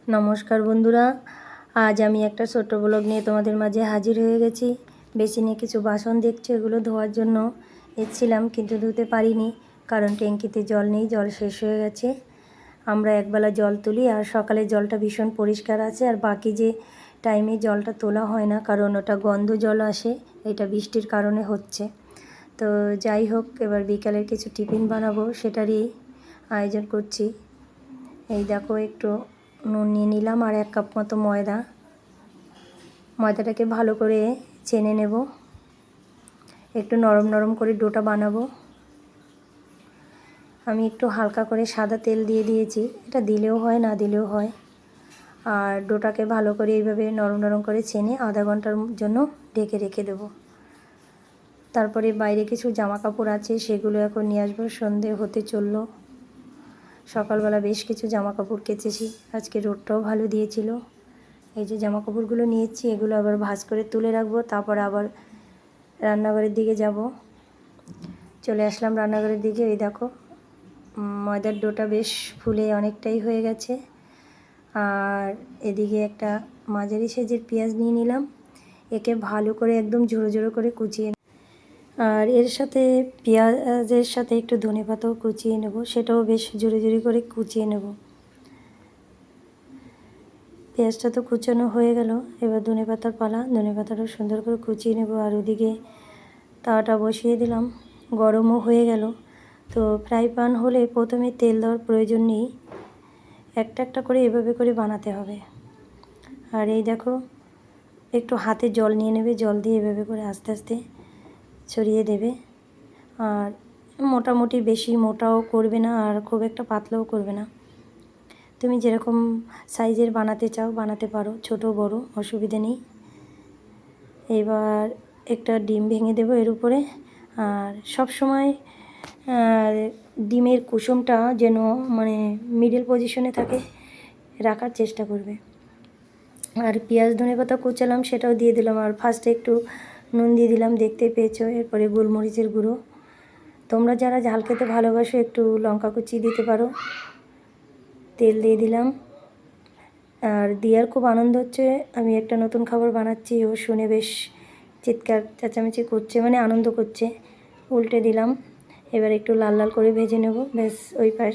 নমস্কার বন্ধুরা, আজ আমি একটা ছোট্ট ব্লগ নিয়ে তোমাদের মাঝে হাজির হয়ে গেছি। বেসিনে কিছু বাসন দেখছো, এগুলো ধোয়ার জন্য এসেছিলাম, কিন্তু ধুতে পারিনি কারণ ট্যাঙ্কিতে জল নেই, জল শেষ হয়ে গেছে। আমরা একবেলা জল তুলি আর সকালে জলটা ভীষণ পরিষ্কার আছে, আর বাকি যে টাইমে জলটা তোলা হয় না কারণ ওটা গন্ধ জল আসে, এটা বৃষ্টির কারণে হচ্ছে। তো যাই হোক, এবার বিকালের কিছু টিফিন বানাবো, সেটারই আয়োজন করছি। এই দেখো, একটু নুন নিয়ে নিলাম আর 1 কাপ মতো ময়দাটাকে ভালো করে চেনে নেব, একটু নরম নরম করে ডোটা বানাবো। আমি একটু হালকা করে সাদা তেল দিয়ে দিয়েছি, এটা দিলেও হয় না দিলেও হয়। আর ডোটাকে ভালো করে এইভাবে নরম নরম করে চেনে আধা ঘন্টার জন্য ঢেকে রেখে দেব। তারপরে বাইরে কিছু জামা কাপড় আছে, সেগুলো এখন নিয়ে আসবো, সন্ধে হতে চললো। সকালবেলা বেশ কিছু জামা কাপড় কেচেছি, আজকে রোদটাও ভালো দিয়েছিল। এই যে জামা কাপড়গুলো নিয়েছি, এগুলো আবার ভাঁজ করে তুলে রাখবো, তারপর আবার রান্নাঘরের দিকে যাব। চলে আসলাম রান্নাঘরের দিকে। এই দেখো, ময়দার ডোটা বেশ ফুলে অনেকটাই হয়ে গেছে। আর এদিকে একটা মাঝারি সাইজের পেঁয়াজ নিয়ে নিলাম, একে ভালো করে একদম ঝোড়ো ঝোড়ো করে কুচিয়ে, আর এর সাথে পেঁয়াজের সাথে একটু ধনেপাতাও কুচিয়ে নেব, সেটাও বেশ ঝুড়ি ঝুড়ি করে কুচিয়ে নেব। পেঁয়াজটা তো কুচানো হয়ে গেল, এবার ধনেপাতার পালা, ধনেপাতাটাও সুন্দর করে কুচিয়ে নেব। আর ওদিকে তাওয়াটা বসিয়ে দিলাম, গরমও হয়ে গেল। তো ফ্রাই প্যান হলে প্রথমে তেল দেওয়ার প্রয়োজন নেই, একটা একটা করে এভাবে করে বানাতে হবে। আর এই দেখো, একটু হাতে জল নিয়ে নেবে, জল দিয়ে এভাবে করে আস্তে আস্তে ছড়িয়ে দেবে। আর মোটামুটি বেশি মোটাও করবে না আর খুব একটা পাতলাও করবে না, তুমি যেরকম সাইজের বানাতে চাও বানাতে পারো, ছোট বড় অসুবিধা নেই। এবার একটা ডিম ভেঙে দেবো এর উপরে। আর সব সময় ডিমের কুসুমটা যেন মানে মিডল পজিশনে থাকে, রাখার চেষ্টা করবে। আর পেঁয়াজ ধনেপাতা কুচালাম, সেটাও দিয়ে দিলাম। আর ফার্স্টে একটু নুন দিয়ে দিলাম, দেখতে পেয়েছো। এরপরে গোলমরিচের গুঁড়ো, তোমরা যারা ঝাল খেতে ভালোবাসো একটু লঙ্কা কুচি দিতে পারো। তেল দিয়ে দিলাম। আর দিয়ার খুব আনন্দ হচ্ছে, আমি একটা নতুন খাবার বানাচ্ছি, ও শুনে বেশ চিৎকার চেঁচামেচি করছে, মানে আনন্দ করছে। উল্টে দিলাম, এবার একটু লাল লাল করে ভেজে নেব। ব্যাস, ওই পাশ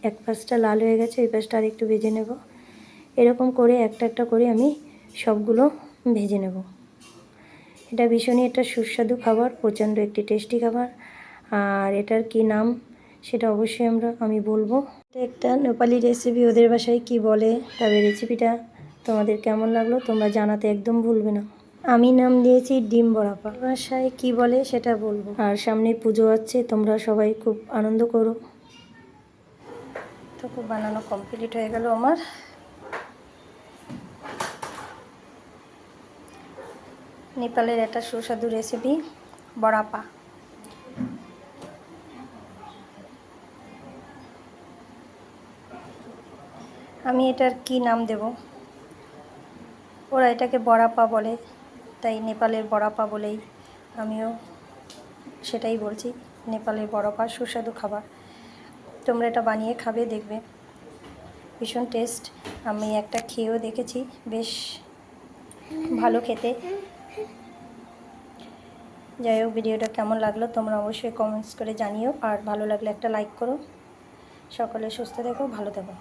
এক পাশটা লাল হয়ে গেছে, ওই পাশটা আর একটু ভেজে নেব। এরকম করে একটা একটা করে আমি সবগুলো ভেজে নেব। এটা ভীষণই একটা সুস্বাদু খাবার, প্রচণ্ড একটি টেস্টি খাবার। আর এটার কি নাম সেটা অবশ্যই আমি বলবো। এটা একটা নেপালি রেসিপি, ওদের বাসায় কি বলে, তবে রেসিপিটা তোমাদের কেমন লাগলো তোমরা জানাতে একদম ভুলবে না। আমি নাম দিয়েছি ডিম বড়াপা, বাসায় কি বলে সেটা বলবো। আর সামনে পুজো আছে, তোমরা সবাই খুব আনন্দ করো। তো খুব বানানো কমপ্লিট হয়ে গেল আমার। নেপালের একটা সুস্বাদু রেসিপি বড়াপা। আমি এটার কি নাম দেব, ওরা এটাকে বড়াপা বলে, তাই নেপালের বড়াপা বলেই আমিও সেটাই বলছি। নেপালের বড়াপা সুস্বাদু খাবার, তোমরা এটা বানিয়ে খাবে, দেখবে ভীষণ টেস্ট। আমি একটা খেয়েও দেখেছি, বেশ ভালো খেতে। যাই হোক, ভিডিওটা কেমন লাগলো তোমরা অবশ্যই কমেন্টস করে জানিও, আর ভালো লাগলে একটা লাইক করো। সকলে সুস্থ থেকো, ভালো থেকো।